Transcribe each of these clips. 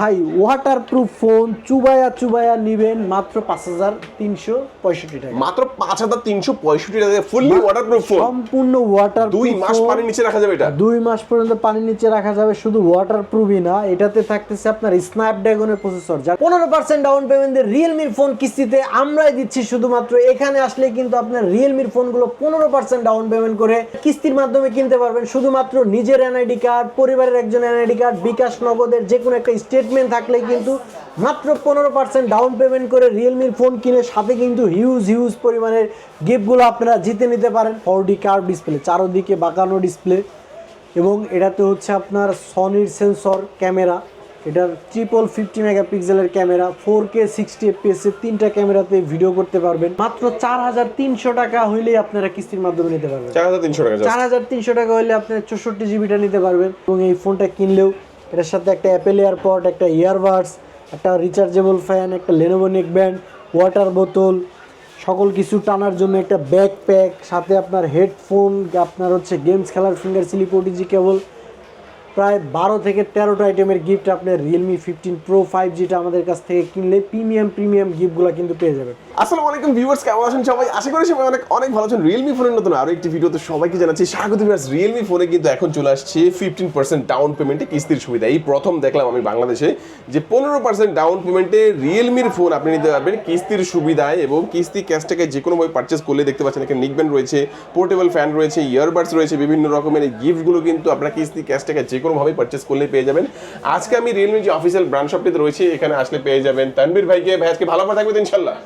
ভাই waterproof phone চুবায়া নিবেন মাত্র 5365 টাকা। মাত্র 5365 টাকা ফুললি ওয়াটারপ্রুফ ফোন, সম্পূর্ণ ওয়াটারপ্রুফ। 2 মাস পানির নিচে রাখা যাবে এটা। 2 মাস পর্যন্ত পানির নিচে রাখা যাবে। শুধু ওয়াটারপ্রুফই না, এটাতে থাকতেছে আপনার স্ন্যাপড্রাগনের প্রসেসর, যা 15% ডাউন পেমেন্টে রিয়েলমির ফোন কিস্তিতে আমরাই দিচ্ছি। শুধুমাত্র এখানে আসলে কিন্তু আপনার রিয়েলমির ফোনগুলো 15% ডাউন পেমেন্ট করে কিস্তির মাধ্যমে কিনতে পারবেন। শুধুমাত্র নিজের এনআইডি কার্ড, পরিবারের একজন এনআইডি কার্ড, বিকাশ নগদের যে কোনো একটা স্টেটমেন্ট থাকলে কিন্তু মাত্র 15% ডাউন পেমেন্ট করে রিয়েলমির ফোন কিনে সাথে কিন্তু হিউজ পরিমাণের গিফটগুলো আপনারা জিতে নিতে পারেন। 4D কার্ভ ডিসপ্লে, চারদিকে বাঁকানো ডিসপ্লে, এবং এটাতে হচ্ছে আপনার সনির সেন্সর ক্যামেরা, এটার 50 মেগাপিক্সেলের ক্যামেরা, 4K 60 fps এর 3টা ক্যামেরাতে ভিডিও করতে পারবেন। মাত্র 4300 টাকা হইলেই আপনারা কিস্তির মাধ্যমে নিতে পারবেন। 4300 টাকা, 4300 টাকা হইলে আপনি 64 জিবিটা নিতে পারবেন। এবং এই ফোনটা কিনলেও এটার সাথে একটা অ্যাপেল এয়ারপড, একটা ইয়ারবাডস, একটা রিচার্জেবল ফ্যান, একটা লেনোভো নেকব্যান্ড, ওয়াটার বোতল, সকল কিছু টানার জন্য একটা ব্যাকপ্যাক, সাথে আপনার হেডফোন, আপনার হচ্ছে গেমস খেলার ফিঙ্গার স্লিপ ওটিজি কেবল, প্রায় 12 থেকে 13টা আইটেমের গিফট আপনার রিয়েলমি 15 প্রো 5Gটা আমাদের কাছ থেকে কিনলে প্রিমিয়াম গিফটগুলো কিন্তু পেয়ে যাবেন। আসসালামু আলাইকুম ভিউয়ার্স, কেমন আছেন সবাই? আশা করি সবাই অনেক ভালো আছেন। রিয়েলমি ফোনের নতুন আরো একটি ভিডিওতে সবাইকে জানাচ্ছি স্বাগত। ভিউয়ার্স, রিয়েলমি ফোনে কিন্তু এখন চলে আসছে 15% ডাউন পেমেন্টে কিস্তির সুবিধা। এই প্রথম দেখলাম আমি বাংলাদেশে যে 15% ডাউন পেমেন্টে রিয়েলমির ফোন আপনি নিতে পারবেন কিস্তির সুবিধায়, এবং কিস্তি ক্যাশ টাকায় যে কোনোভাবে পারচেস করলে দেখতে পাচ্ছেন এখানে নিকব্যান্ড রয়েছে, পোর্টেবল ফ্যান রয়েছে, ইয়ারবাডস রয়েছে, বিভিন্ন রকমের এই গিফটগুলো কিন্তু আপনারা কিস্তি ক্যাশ টাকায় যে কোনোভাবে পারচেস করলে পেয়ে যাবেন। আজকে আমি রিয়েলমির যে অফিসিয়াল ব্র্যান্ড শপটিতে রয়েছে এখানে আসলে পেয়ে যাবেন তানভীর ভাইকে। ভাই আজকে ভালো থাকবেন ইনশাল্লাহ।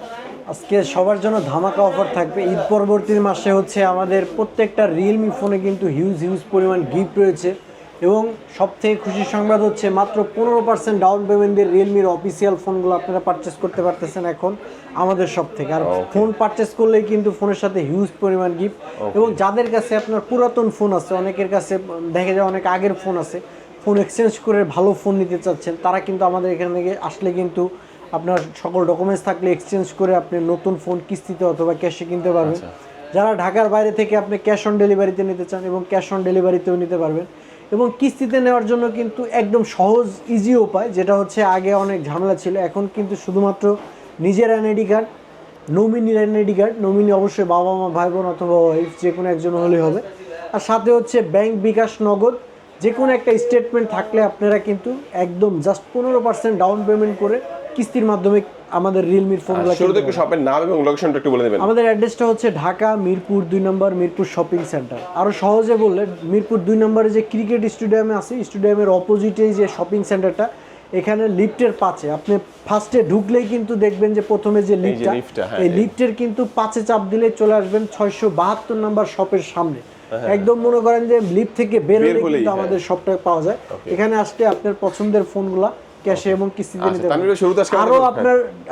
আজকে সবার জন্য ধামাকা অফার থাকবে। ঈদ পরবর্তী মাসে হচ্ছে আমাদের প্রত্যেকটা রিয়েলমি ফোনে কিন্তু হিউজ পরিমাণ গিফট রয়েছে, এবং সবথেকে খুশির সংবাদ হচ্ছে মাত্র 15% ডাউন পেমেন্ট দিয়ে রিয়েলমির অফিসিয়াল ফোনগুলো আপনারা পারচেস করতে পারতেছেন এখন আমাদের সব থেকে। আর ফোন পারচেস করলেই কিন্তু ফোনের সাথে হিউজ পরিমাণ গিফট। এবং যাদের কাছে আপনার পুরাতন ফোন আছে, অনেকের কাছে দেখা যায় অনেক আগের ফোন আছে, ফোন এক্সচেঞ্জ করে ভালো ফোন নিতে চাচ্ছেন, তারা কিন্তু আমাদের এখান থেকে আসলে কিন্তু আপনার সকল ডকুমেন্টস থাকলে এক্সচেঞ্জ করে আপনি নতুন ফোন কিস্তিতে অথবা ক্যাশে কিনতে পারবেন। যারা ঢাকার বাইরে থেকে আপনি ক্যাশ অন ডেলিভারিতে নিতে চান এবং ক্যাশ অন ডেলিভারিতেও নিতে পারবেন। এবং কিস্তিতে নেওয়ার জন্য কিন্তু একদম সহজ ইজি উপায়, যেটা হচ্ছে আগে অনেক ঝামেলা ছিল, এখন কিন্তু শুধুমাত্র নিজের এনআইডি কার্ড, নমিনির এনআইডি কার্ড, নমিনি অবশ্যই বাবা মা ভাই বোন অথবা ওয়াইফ যে কোনো একজন হলেই হবে, আর সাথে হচ্ছে ব্যাংক, বিকাশ, নগদ যে কোনো একটা স্টেটমেন্ট থাকলে আপনারা কিন্তু একদম জাস্ট 15% ডাউন পেমেন্ট করে কিস্তির মাধ্যমে আমাদের রিয়েলমির ফোনগুলো। শুরুতে একটু শপের নাম এবং লোকেশনটা একটু বলে দেবেন। আমাদের অ্যাড্রেসটা হচ্ছে ঢাকা মিরপুর 2 নম্বর, মিরপুর শপিং সেন্টার। আরও সহজে বললে মিরপুর 2 নম্বরে যে ক্রিকেট স্টেডিয়ামে আছে, স্টেডিয়ামের অপোজিটেই যে শপিং সেন্টারটা, এখানে লিফটের পাশে আপনি ফার্স্টে ঢুকলেই কিন্তু দেখবেন যে প্রথমে যে লিফটটা, এই লিফটের কিন্তু পাশে চাপ দিলে চলে আসবেন 672 নম্বর শপের সামনে। একদম মনে করেন যে লিফট থেকে বের হলে কিন্তু আমাদের শপটা পাওয়া যায়। এখানে আসলে আপনার পছন্দের ফোনগুলা ক্যাশে এবং কিস্তিতে নিতে পারবেন। আরও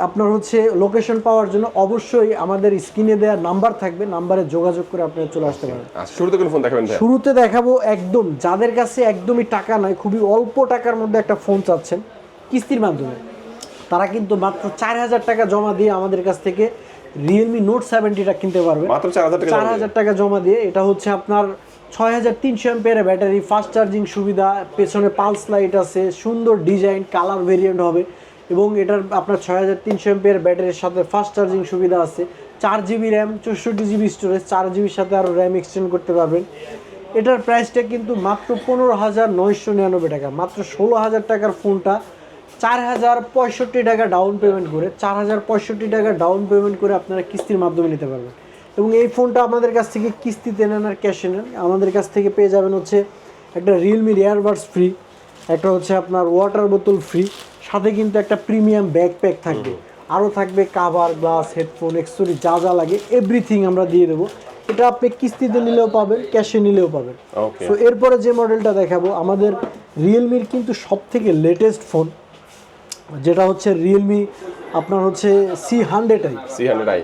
আপনার হচ্ছে লোকেশন পাওয়ার জন্য অবশ্যই আমাদের স্ক্রিনে দেওয়া নাম্বার থাকবে, নাম্বারে যোগাযোগ করে আপনারা চলে আসতে পারেন। শুরুতে কোন ফোন দেখাবেন? শুরুতে দেখাবো একদম যাদের কাছে একদমই টাকা নয়, খুবই অল্প টাকার মধ্যে একটা ফোন চাচ্ছেন কিস্তির মাধ্যমে, তারা কিন্তু মাত্র 4000 টাকা জমা দিয়ে আমাদের কাছ থেকে রিয়েলমি নোট 70টা কিনতে পারবে। মাত্র 4000 টাকা জমা দিয়ে। এটা হচ্ছে আপনার 6300 এমপিআর ব্যাটারি, ফাস্ট চার্জিং সুবিধা, পেছনে পালস লাইট আছে, সুন্দর ডিজাইন, কালার ভেরিয়েন্ট হবে, এবং এটার আপনার 6300 এমপিআর ব্যাটারির সাথে ফাস্ট চার্জিং সুবিধা আছে, 4GB র্যাম, 64GB স্টোরেজ, 4GBর সাথে আরও র্যাম এক্সটেন্ড করতে পারবেন। এটার প্রাইসটা কিন্তু মাত্র 15,999 টাকা। মাত্র 16,000 টাকার ফোনটা 4065 টাকা ডাউন পেমেন্ট করে, 4065 টাকা ডাউন পেমেন্ট করে আপনারা কিস্তির মাধ্যমে নিতে পারবেন। এবং এই ফোনটা আমাদের কাছ থেকে কিস্তিতে নেন আর ক্যাশে নেন, আমাদের কাছ থেকে পেয়ে যাবেন হচ্ছে একটা রিয়েলমির ইয়ারবাডস ফ্রি, একটা হচ্ছে আপনার ওয়াটার বোতল ফ্রি, সাথে কিন্তু একটা প্রিমিয়াম ব্যাকপ্যাক থাকবে, আরও থাকবে কাভার, গ্লাস, হেডফোন, অ্যাকসেসরি যা লাগে এভরিথিং আমরা দিয়ে দেবো। এটা আপনি কিস্তিতে নিলেও পাবেন, ক্যাশে নিলেও পাবেন। সো এরপরে যে মডেলটা দেখাবো আমাদের রিয়েলমির কিন্তু সব থেকে লেটেস্ট ফোন, যেটা হচ্ছে রিয়েলমি আপনার হচ্ছে C100i।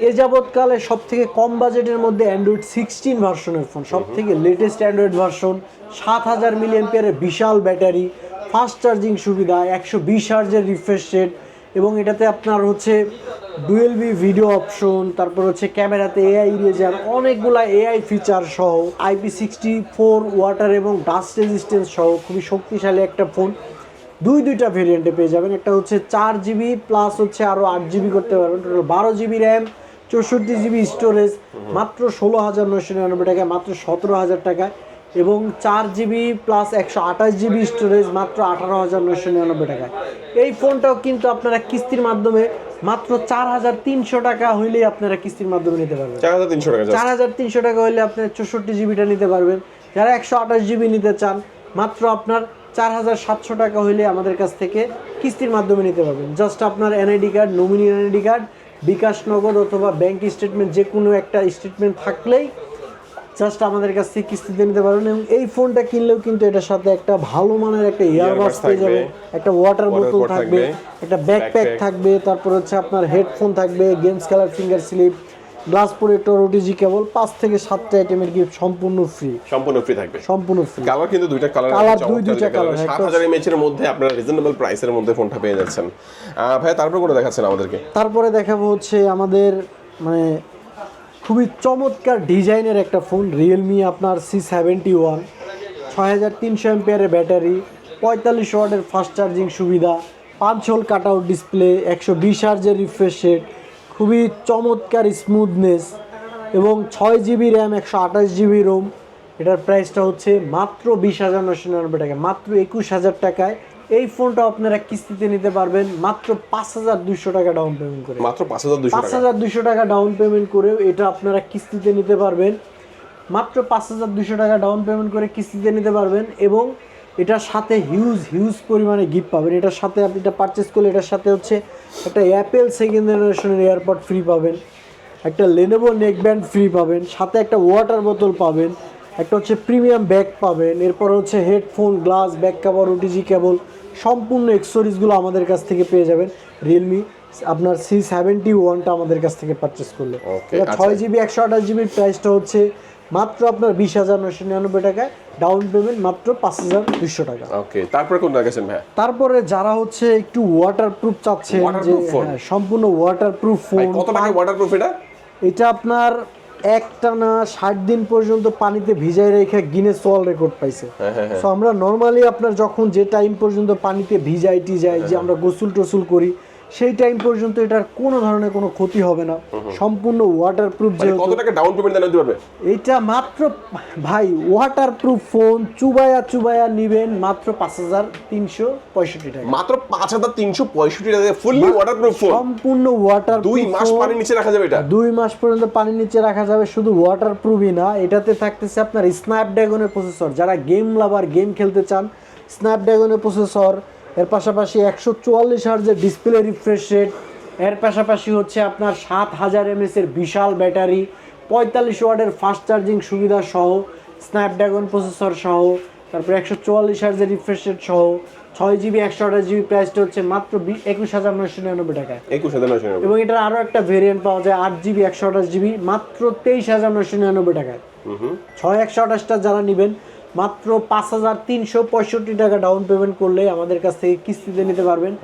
এ যাবৎকালে সব থেকে কম বাজেটের মধ্যে অ্যান্ড্রয়েড 16 ভার্সনের ফোন, সব থেকে লেটেস্ট অ্যান্ড্রয়েড ভার্সন, 7000 মিলিঅ্যাম্পিয়ারের বিশাল ব্যাটারি, ফাস্ট চার্জিং সুবিধা, 120 হার্জের রিফ্রেশ রেট, এবং এটাতে আপনার হচ্ছে ডুয়েল ভিডিও অপশন, তারপর হচ্ছে ক্যামেরাতে এআই ইরেজার, অনেকগুলা এআই ফিচার সহ, IP64 ওয়াটার এবং ডাস্ট রেজিস্ট্যান্স সহ খুবই শক্তিশালী একটা ফোন। দুইটা ভেরিয়েন্টে পেয়ে যাবেন। একটা হচ্ছে 4GB প্লাস হচ্ছে আরও 8GB করতে পারবেন, total 12GB RAM, 64GB storage, মাত্র 16,999 টাকায়, মাত্র 17,000 টাকায়। এবং 4GB প্লাস 128GB স্টোরেজ মাত্র 18,999 টাকায়। এই ফোনটাও কিন্তু আপনারা কিস্তির মাধ্যমে মাত্র 4,300 টাকা হইলেই আপনারা কিস্তির মাধ্যমে নিতে পারবেন। 4,300 টাকা। 4,300 টাকা হইলে আপনার 64GBটা নিতে পারবেন। যারা 128GB নিতে চান মাত্র আপনার 4,700 টাকা হইলে আমাদের কাছ থেকে কিস্তির মাধ্যমে নিতে পারবেন। জাস্ট আপনার NID card, nominee NID card, bKash Nagad অথবা ব্যাংক স্টেটমেন্ট, যে কোনো একটা স্টেটমেন্ট থাকলেই জাস্ট আমাদের কাছ থেকে কিস্তিতে নিতে পারবেন। এবং এই ফোনটা কিনলেও কিন্তু এটার সাথে একটা ভালো মানের একটা ইয়ারবাডস পেয়ে যাবে, একটা ওয়াটার বোতল থাকবে, একটা ব্যাকপ্যাক থাকবে, তারপর হচ্ছে আপনার হেডফোন থাকবে, গেমস খেলার finger sleeve, glass protector, OTG cable, 5 থেকে 7টা আইটেমের গিফট সম্পূর্ণ ফ্রি থাকবে। সম্পূর্ণ ফ্রি। কালার কিন্তু দুইটা কালার, দুইটা কালার, 7,000 mAh এর মধ্যে আপনারা রিজনেবল প্রাইসের মধ্যে ফোনটা পেয়ে যাচ্ছেন। ভাই তারপর কোনটা দেখাচ্ছেন আমাদেরকে? তারপরে দেখাবো হচ্ছে আমাদের মানে খুবই চমৎকার ডিজাইনের একটা ফোন, রিয়েলমি আপনার C71, 6300 এমপিআরের ব্যাটারি, 45 ওয়াটের ফাস্ট চার্জিং সুবিধা, 5 হোল কাট আউট ডিসপ্লে, 120 হার্জের রিফ্রেশ রেট, খুবই চমৎকার স্মুথনেস এবং 6GB র্যাম, 128GB রোম। এটার প্রাইসটা হচ্ছে মাত্র 20,999 টাকা, মাত্র 21,000 টাকায়। এই ফোনটা আপনারা কিস্তিতে নিতে পারবেন মাত্র 5,200 টাকা ডাউন পেমেন্ট করে। মাত্র 5,200 টাকা ডাউন পেমেন্ট করে এটা আপনারা কিস্তিতে নিতে পারবেন। মাত্র 5,200 টাকা ডাউন পেমেন্ট করে কিস্তিতে নিতে পারবেন। এবং এটার সাথে হিউজ পরিমাণে গিফট পাবেন। এটার সাথে আপনি এটা পারচেস করলে এটার সাথে হচ্ছে একটা অ্যাপেল সেকেন্ড জেনারেশনের এয়ারপড ফ্রি পাবেন, একটা লেনোভো নেকব্যান্ড ফ্রি পাবেন, সাথে একটা ওয়াটার বোতল পাবেন, একটা হচ্ছে প্রিমিয়াম ব্যাগ পাবেন, এরপর হচ্ছে headphone, glass, back cover, OTG কেবল, সম্পূর্ণ এক্সেসরিজগুলো আমাদের কাছ থেকে পেয়ে যাবেন রিয়েলমি আপনার C71টা আমাদের কাছ থেকে পারচেস করলে। 6GB 128GB প্রাইসটা হচ্ছে মাত্র আপনার 20,999 টাকায়, ডাউন পেমেন্ট মাত্র 5,200 টাকা। ওকে, তারপর কোন লাগাছেন ভাই? তারপরে যারা হচ্ছে একটু ওয়াটারপ্রুফ চাচ্ছেন, যে সম্পূর্ণ ওয়াটারপ্রুফ ফোন। কত টাকা ওয়াটারপ্রুফ এটা? এটা আপনার একটানা 60 দিন পর্যন্ত পানিতে ভিজাই রেখে গিনেস ওয়ার্ল্ড রেকর্ড পাইছে। সো আমরা নর্মালি আপনার যখন যে টাইম পর্যন্ত পানিতে ভিজাই যে আমরা গোসল টোসল করি, সেই টাইম পর্যন্ত এটার কোনো ধরনের কোনো ক্ষতি হবে না, সম্পূর্ণ ওয়াটারপ্রুফ। যে কত টাকা ডাউন পেমেন্ট দিতে পারবে? এটা মাত্র ভাই ওয়াটারপ্রুফ ফোন চুবায়া নিবেন মাত্র 5,365 টাকা। মাত্র 5,365 টাকা ফুললি ওয়াটারপ্রুফ ফোন, সম্পূর্ণ ওয়াটারপ্রুফ। 2 মাস পানির নিচে রাখা যাবে এটা? 2 মাস পর্যন্ত পানির নিচে রাখা যাবে। শুধু ওয়াটারপ্রুফই না, এটাতে থাকতেছে আপনার স্ন্যাপড্রাগনের প্রসেসর, যারা গেম লাভার, গেম খেলতে চান, স্ন্যাপড্রাগনের প্রসেসর, এর পাশাপাশি 144 হার্জের ডিসপ্লে রিফ্রেশ রেট, এর পাশাপাশি হচ্ছে আপনার 7,000 mAh এর বিশাল ব্যাটারি, 45 ওয়াটের ফাস্ট চার্জিং সুবিধা সহ, স্ন্যাপড্রাগন প্রসেসর সহ, তারপর 144 হার্জের রিফ্রেশ রেট সহ, 6GB 128GB প্রাইসটা হচ্ছে মাত্র 21,999 টাকায়। 21,999। এবং এটার আরও একটা ভেরিয়েন্ট পাওয়া যায় 8GB 128GB মাত্র 23,999 টাকায়। 128টা যারা নেবেন মাত্র 5,365 টাকা ডাউন পেমেন্ট করলে আমাদের কাছ থেকে কিস্তিতে নিতে পারবেন।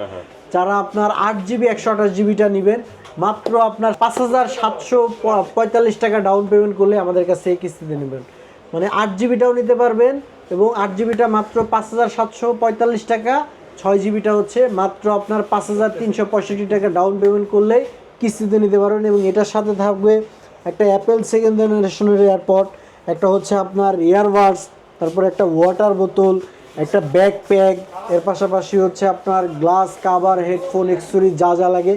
যারা আপনার 8GB 128GBটা নেবেন মাত্র আপনার 5,745 টাকা ডাউন পেমেন্ট করলে আমাদের কাছ থেকে কিস্তিতে নেবেন। মানে 8GBটাও নিতে পারবেন এবং 8GBটা মাত্র 5,745 টাকা, 6GBটা হচ্ছে মাত্র আপনার 5,365 টাকা ডাউন পেমেন্ট করলেই কিস্তিতে নিতে পারবেন। এবং এটার সাথে থাকবে একটা অ্যাপেল সেকেন্ড জেনারেশনের এয়ারপড, একটা হচ্ছে আপনার ইয়ারবাডস, তারপর একটা ওয়াটার বোতল, একটা ব্যাকপ্যাক, এর পাশাপাশি হচ্ছে আপনার গ্লাস, কাভার, হেডফোন, এক্সেসরিজ যা লাগে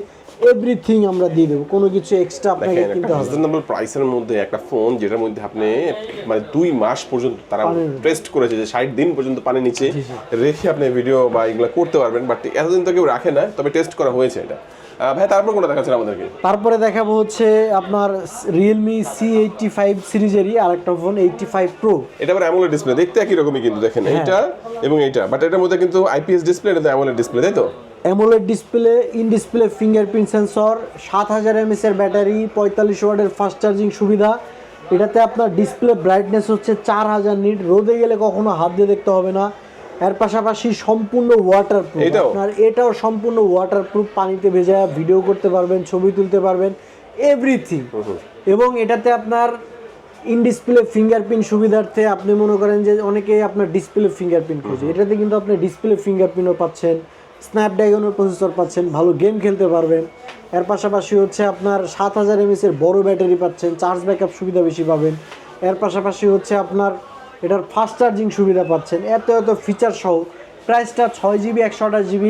এভরিথিং আমরা দিয়ে দেবো, কোনো কিছু এক্সট্রা আপনাকে কিনতে হবে না। রিজনেবল প্রাইসের মধ্যে একটা ফোন যেটার মধ্যে আপনি মানে 2 মাস পর্যন্ত তারা টেস্ট করেছে যে 60 দিন পর্যন্ত পানি নিচে রেখে আপনি ভিডিও বা এগুলো করতে পারবেন, বাট এতদিন তো কেউ রাখে না, তবে টেস্ট করা হয়েছে এটা। ভাই তারপর কোনটা দেখাচ্ছেন আমাদেরকে? তারপরে দেখাবো হচ্ছে আপনার রিয়েলমি C85 সিরিজেরই আরেকটা ফোন 85 Pro। এটা আবার অ্যামোলেড ডিসপ্লে, দেখতে একই রকমই কিন্তু দেখেন এইটা এবং এইটা, বাট এটার মধ্যে কিন্তু IPS ডিসপ্লে, এটা অ্যামোলেড ডিসপ্লে, তাই তো? AMOLED display, in display fingerprint sensor, 7,000 mAh এর ব্যাটারি, 45 ওয়াটের ফাস্ট চার্জিং সুবিধা। এটাতে আপনার ডিসপ্লে ব্রাইটনেস হচ্ছে 4000 নিট, রোদে গেলে কখনো হাত দিয়ে দেখতে হবে না। এর পাশাপাশি সম্পূর্ণ ওয়াটারপ্রুফ, আপনার এটাও সম্পূর্ণ ওয়াটারপ্রুফ, পানিতে ভেজা ভিডিও করতে পারবেন, ছবি তুলতে পারবেন, এভরিথিং। এবং এটাতে আপনার ইন ডিসপ্লে ফিঙ্গারপ্রিন্ট সুবিধার্থে আপনি মনে করেন যে অনেকেই আপনার ডিসপ্লে ফিঙ্গারপ্রিন্ট খুঁজে, এটাতে কিন্তু আপনি ডিসপ্লে ফিঙ্গারপ্রিন্টও পাচ্ছেন, স্ন্যাপড্রাগনের প্রসেসর পাচ্ছেন, ভালো গেম খেলতে পারবেন। এর পাশাপাশি হচ্ছে আপনার 7000 mAh এর বড় ব্যাটারি পাচ্ছেন, চার্জ ব্যাকআপ সুবিধা বেশি পাবেন। এর পাশাপাশি হচ্ছে আপনার এটার ফাস্ট চার্জিং সুবিধা পাচ্ছেন। এত ফিচার সহ প্রাইসটা 6GB 128GB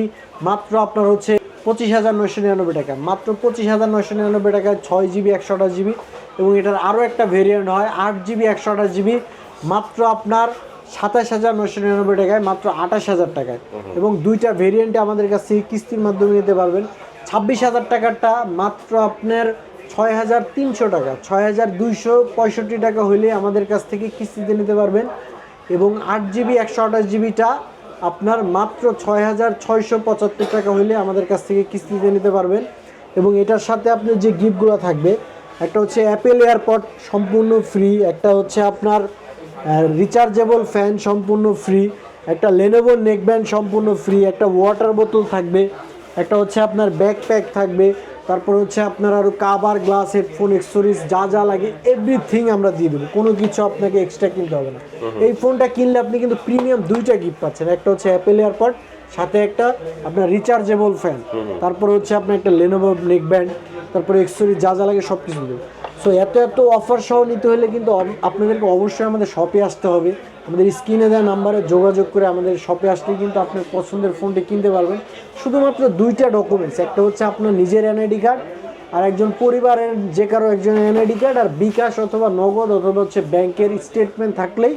মাত্র আপনার হচ্ছে 25,999 টাকা, মাত্র 25,999 টাকায় 6GB 128GB। এবং এটার আরও একটা ভেরিয়েন্ট হয় 8GB 128GB মাত্র আপনার 27,999 টাকায়, মাত্র 28,000 টাকায়। এবং দুইটা ভেরিয়েন্টে আমাদের কাছ থেকে কিস্তির মাধ্যমে নিতে পারবেন। 26,000 টাকারটা মাত্র আপনার 6,300 টাকা, 6,265 টাকা হইলে আমাদের কাছ থেকে কিস্তিতে নিতে পারবেন। এবং 8GB 128GBটা আপনার মাত্র 6,675 টাকা হইলে আমাদের কাছ থেকে কিস্তিতে নিতে পারবেন। এবং এটার সাথে আপনার যে গিফটগুলো থাকবে, একটা হচ্ছে অ্যাপেল এয়ারপড সম্পূর্ণ ফ্রি, একটা হচ্ছে আপনার রিচার্জেবল ফ্যান সম্পূর্ণ ফ্রি, একটা লেনোভো নেকব্যান্ড সম্পূর্ণ ফ্রি, একটা ওয়াটার বোতল থাকবে, একটা হচ্ছে আপনার ব্যাকপ্যাক থাকবে, তারপর হচ্ছে আপনার আরও কাভার, গ্লাস, হেডফোন, অ্যাক্সেসরিজ যা যা লাগে এভরিথিং আমরা দিয়ে দেবো, কোনো কিছু আপনাকে এক্সট্রা কিনতে হবে না। এই ফোনটা কিনলে আপনি কিন্তু প্রিমিয়াম দুইটা গিফট পাচ্ছেন, একটা হচ্ছে অ্যাপেল এয়ারপড, সাথে একটা আপনার রিচার্জেবল ফ্যান, তারপর হচ্ছে আপনার একটা লেনোভো নেকব্যান্ড, তারপরে অ্যাক্সেসরিজ যা যা লাগে সব কিছু দেবো। সো এত অফার সহ নিতে হলে কিন্তু আপনাদেরকে অবশ্যই আমাদের শপে আসতে হবে। আমাদের স্ক্রিনে দেওয়া নাম্বারে যোগাযোগ করে আমাদের শপে আসলে কিন্তু আপনার পছন্দের ফোনটি কিনতে পারবেন। শুধুমাত্র দুইটা ডকুমেন্টস, একটা হচ্ছে আপনার নিজের এনআইডি কার্ড, আর একজন পরিবারের যে কারো একজন এনআইডি কার্ড, আর বিকাশ অথবা নগদ অথবা হচ্ছে ব্যাংকের স্টেটমেন্ট থাকলেই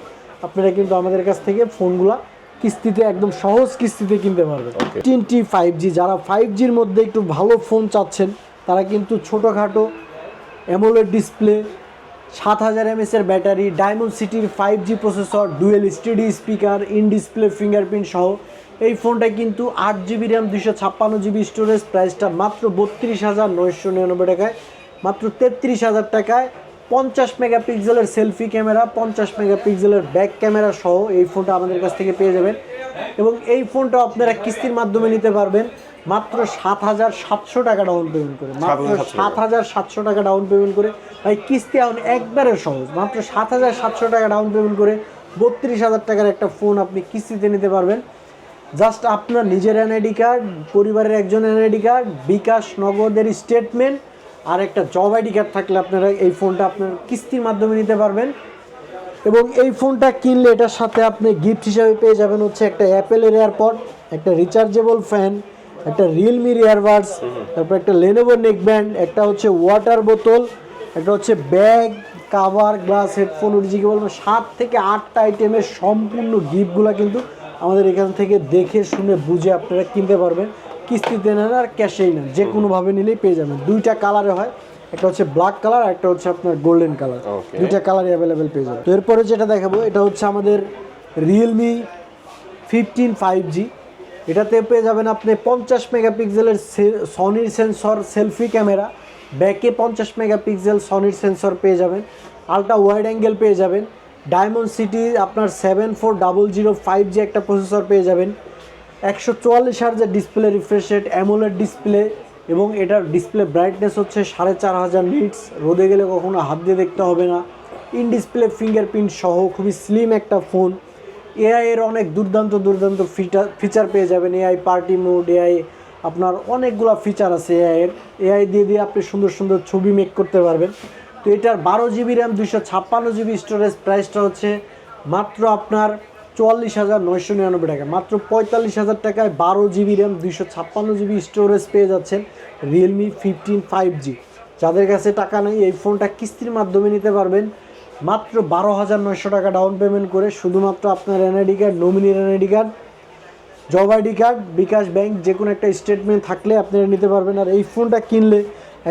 আপনারা কিন্তু আমাদের কাছ থেকে ফোনগুলা কিস্তিতে, একদম সহজ কিস্তিতে কিনতে পারবেন। 15T 5G, যারা 5Gর মধ্যে একটু ভালো ফোন চাচ্ছেন তারা কিন্তু ছোটোখাটো অ্যামোলেড ডিসপ্লে, 7000 mAh এর ব্যাটারি, ডায়মন্ড সিটির 5G processor, dual steady speaker, in display fingerprint সহ এই ফোনটা কিন্তু 8GB র্যাম 256GB স্টোরেজ, প্রাইসটা মাত্র 32,999 টাকায়, মাত্র 33,000 টাকায়। 50 মেগাপিক্সেলের সেলফি ক্যামেরা, 50 মেগাপিক্সেলের ব্যাক ক্যামেরা সহ এই ফোনটা আমাদের কাছ থেকে পেয়ে যাবেন। এবং এই ফোনটা আপনারা কিস্তির মাধ্যমে নিতে পারবেন মাত্র 7,700 টাকা ডাউন পেমেন্ট করে, মাত্র 7,700 টাকা ডাউন পেমেন্ট করে। ভাই কিস্তি এখন একবারে সহজ, মাত্র 7,700 টাকা ডাউন পেমেন্ট করে 32,000 টাকার একটা ফোন আপনি কিস্তিতে নিতে পারবেন। জাস্ট আপনার নিজের এনআইডি কার্ড, পরিবারের একজন এনআইডি কার্ড, বিকাশ, নগদের স্টেটমেন্ট আর একটা জব আইডি কার্ড থাকলে আপনারা এই ফোনটা আপনার কিস্তির মাধ্যমে নিতে পারবেন। এবং এই ফোনটা কিনলে এটার সাথে আপনি গিফট হিসাবে পেয়ে যাবেন হচ্ছে একটা অ্যাপেলের এয়ারপড, একটা রিচার্জেবল ফ্যান, একটা রিয়েলমির ইয়ারবাডস, তারপর একটা লেনোভো নেকব্যান্ড, একটা হচ্ছে ওয়াটার বোতল, একটা হচ্ছে bag, cover, glass, headphone, original 7 থেকে 8টা আইটেমের সম্পূর্ণ গিফটগুলো কিন্তু আমাদের এখান থেকে দেখে শুনে বুঝে আপনারা কিনতে পারবেন। কিস্তিতে নেন আর ক্যাশেই নেন, যে কোনোভাবে নিলেই পেয়ে যাবেন। দুইটা কালারে হয়, একটা হচ্ছে ব্ল্যাক কালার, একটা হচ্ছে আপনার গোল্ডেন কালার, দুইটা কালারই অ্যাভেলেবেল পেয়ে যাবেন। তো এরপরে যেটা দেখাবো এটা হচ্ছে আমাদের রিয়েলমি 15 5G। এটাতে পেয়ে যাবেন আপনি 50 মেগাপিক্সেলের সনির সেন্সর সেলফি ক্যামেরা, ব্যাকে 50 মেগাপিক্সেল সনির সেন্সর পেয়ে যাবেন, আলট্রা ওয়াইড অ্যাঙ্গেল পেয়ে যাবেন, ডায়মন্ড সিটি আপনার 7400 5G একটা প্রসেসর পেয়ে যাবেন, 144 হার্জের display refresh rate, AMOLED display, এবং এটার ডিসপ্লে ব্রাইটনেস হচ্ছে 4500 নিটস, রোদে গেলে কখনো হাত দিয়ে দেখতে হবে না। ইন ডিসপ্লে ফিঙ্গারপ্রিন্ট সহ খুবই স্লিম একটা ফোন। এআই এর অনেক দুর্দান্ত ফিচার পেয়ে যাবেন, এআই পার্টি মোড, এআই আপনার অনেকগুলো ফিচার আছে এআই দিয়ে আপনি সুন্দর সুন্দর ছবি মেক করতে পারবেন। তো এটার 12GB র্যাম 256GB স্টোরেজ, প্রাইসটা হচ্ছে মাত্র আপনার 44,999 টাকা, মাত্র 45,000 টাকায় 12GB র্যাম 256GB স্টোরেজ পেয়ে যাচ্ছেন রিয়েলমি 15 5G। যাদের কাছে টাকা নেই এই ফোনটা কিস্তির মাধ্যমে নিতে পারবেন মাত্র 12,900 টাকা ডাউন পেমেন্ট করে। শুধুমাত্র আপনার এনআইডি কার্ড, নমিনির NID card, job ID card, bKash bank যে কোনো একটা স্টেটমেন্ট থাকলে আপনারা নিতে পারবেন। আর এই ফোনটা কিনলে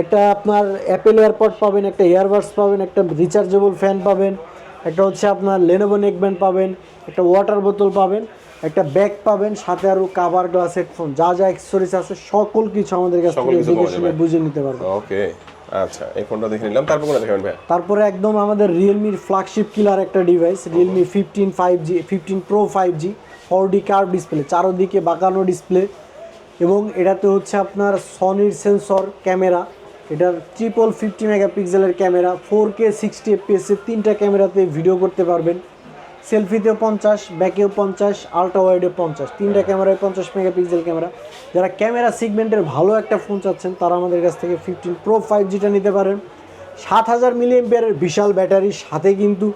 একটা আপনার অ্যাপেল এয়ারপড পাবেন, একটা ইয়ারবাডস পাবেন, একটা রিচার্জেবল ফ্যান পাবেন, একটা হচ্ছে আপনার লেনোভো নেকব্যান্ড পাবেন, একটা ওয়াটার বোতল পাবেন, একটা ব্যাগ পাবেন, সাথে আরও কাভার, গ্লাস, হেডফোন যা যা অ্যাক্সেসরিজ আছে সকল কিছু আমাদের কাছ থেকে দেখে শুনে বুঝে নিতে পারবেন। ওকে, আচ্ছা এই ফোনটা দেখে নিলাম, তারপর কোনটা দেখাবেন ভাই? তারপরে একদম আমাদের রিয়েলমির ফ্ল্যাগশিপ কিলার একটা device, Realme 15 pro 5G, 4D curve display, চারোদিকে বাঁকানো ডিসপ্লে, এবং এটাতে হচ্ছে আপনার সনির সেন্সর ক্যামেরা, এটার 50 মেগাপিক্সেলের ক্যামেরা, 4K 60 fps এর 3টা ক্যামেরাতে ভিডিও করতে পারবেন। সেলফিতেও 50, ব্যাকেও 50, আলট্রা ওয়াইডে 50, 3টা ক্যামেরায় 50 মেগাপিক্সেল ক্যামেরা। যারা ক্যামেরা সেগমেন্টের ভালো একটা ফোন চাচ্ছেন তারা আমাদের কাছ থেকে 15 Pro 5Gটা নিতে পারেন। 7000 মিলিঅ্যাম্পিয়ারের বিশাল ব্যাটারির সাথে কিন্তু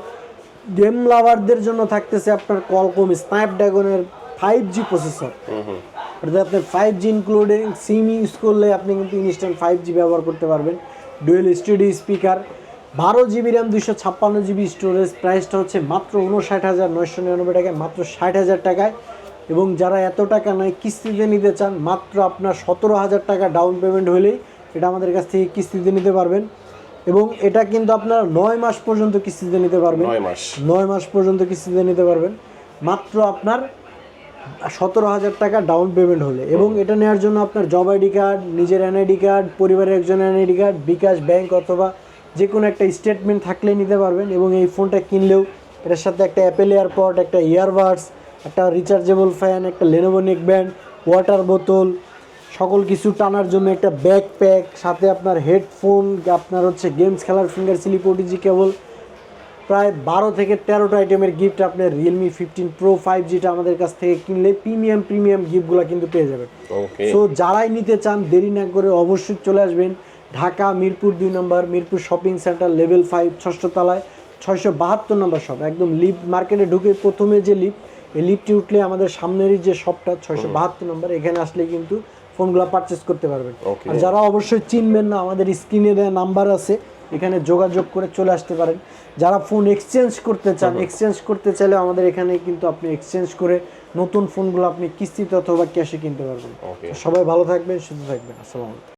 গেম লাভারদের জন্য থাকতেছে আপনার কোয়ালকম স্ন্যাপড্রাগনের 5G প্রসেসর। অর্থাৎ আপনার 5G ইনক্লুডিং সিম ইউজ করলে আপনি কিন্তু ইনস্ট্যান্ট 5G ব্যবহার করতে পারবেন। Dual studio speaker, 12GB RAM, 256GB storage. প্রাইসটা হচ্ছে মাত্র 59,999 টাকায়, মাত্র 60,000 টাকায়। এবং যারা এত টাকা নয় কিস্তিতে নিতে চান, মাত্র আপনার 17,000 টাকা ডাউন পেমেন্ট হলেই এটা আমাদের কাছ থেকে কিস্তিতে নিতে পারবেন। এবং এটা কিন্তু আপনার 9 মাস পর্যন্ত কিস্তিতে নিতে পারবেন। 9 মাস পর্যন্ত কিস্তিতে নিতে পারবেন মাত্র আপনার 17,000 টাকা ডাউন পেমেন্ট হলে। এবং এটা নেওয়ার জন্য আপনার জব আইডি কার্ড, নিজের এনআইডি কার্ড, পরিবারের একজন এনআইডি কার্ড, বিকাশ ব্যাংক অথবা যে কোনো একটা স্টেটমেন্ট থাকলেই নিতে পারবেন। এবং এই ফোনটা কিনলেও এটার সাথে একটা অ্যাপেল এয়ারপড, একটা ইয়ারবাডস, একটা রিচার্জেবল ফ্যান, একটা লেনোভো নেকব্যান্ড, ওয়াটার বোতল, সকল কিছু টানার জন্য একটা ব্যাকপ্যাক, সাথে আপনার হেডফোন, আপনার হচ্ছে গেমস খেলার ফিঙ্গার স্লিপ ওটিজি কেবল, প্রায় 12 থেকে 13টা আইটেমের গিফট আপনার রিয়েলমি 15 Pro 5Gটা আমাদের কাছ থেকে কিনলে প্রিমিয়াম গিফটগুলো কিন্তু পেয়ে যাবেন। সো যারাই নিতে চান দেরি না করে অবশ্যই চলে আসবেন ঢাকা মিরপুর 2 নম্বর, মিরপুর শপিং সেন্টার লেভেল 5 ষষ্ঠ তলায় 672 নম্বর শপ। একদম লিফট মার্কেটে ঢুকে প্রথমে যে লিফট, এই লিফটে উঠলে আমাদের সামনেরই যে শপটা 672 নম্বর, এখানে আসলে কিন্তু ফোনগুলো পারচেস করতে পারবেন। আর যারা অবশ্যই চিনবেন না, আমাদের স্ক্রিনে দেওয়া নাম্বার আছে, এখানে যোগাযোগ করে চলে আসতে পারেন। যারা ফোন এক্সচেঞ্জ করতে চান, এক্সচেঞ্জ করতে চাইলে আমাদের এখানে কিন্তু আপনি এক্সচেঞ্জ করে নতুন ফোনগুলো আপনি কিস্তিতে অথবা ক্যাশে কিনতে পারবেন। সবাই ভালো থাকবেন, সুস্থ থাকবেন। আসসালামু আলাইকুম।